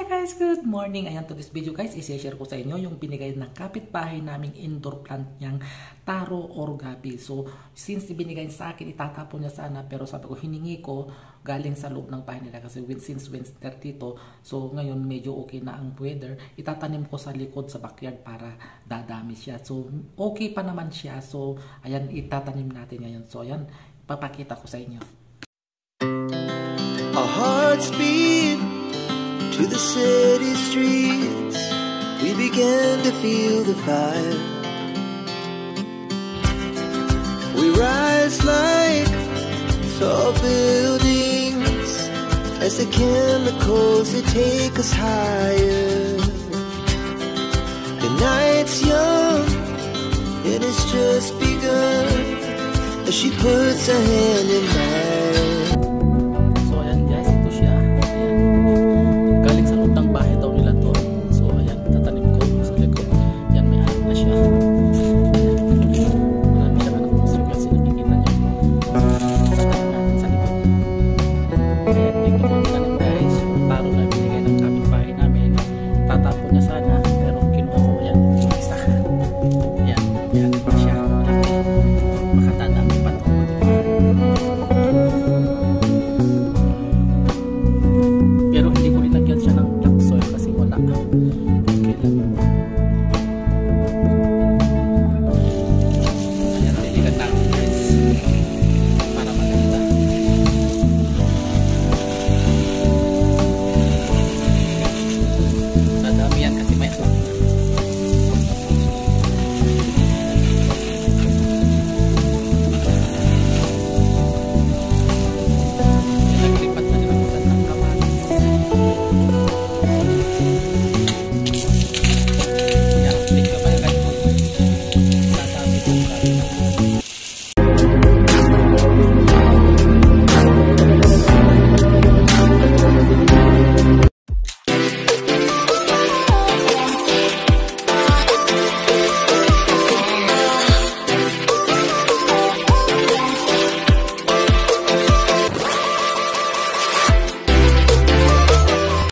Guys, good morning. Ayan, to this video guys, i-share ko sa inyo yung binigay ng kapitbahay naming indoor plant niyang taro or gabi. So, since ibinigay sa akin, itatapon niya sana, pero sabi ko, hiningi ko galing sa loob ng bahay nila kasi since winter dito, so ngayon medyo okay na ang weather, itatanim ko sa likod sa backyard para dadami siya. So, okay pa naman siya. So, ayan, itatanim natin ngayon. So, ayan, papakita ko sa inyo. Our hearts beat to the city streets, we began to feel the fire. We rise like tall buildings as the chemicals they take us higher. The night's young and it's just begun as she puts her hand in mine.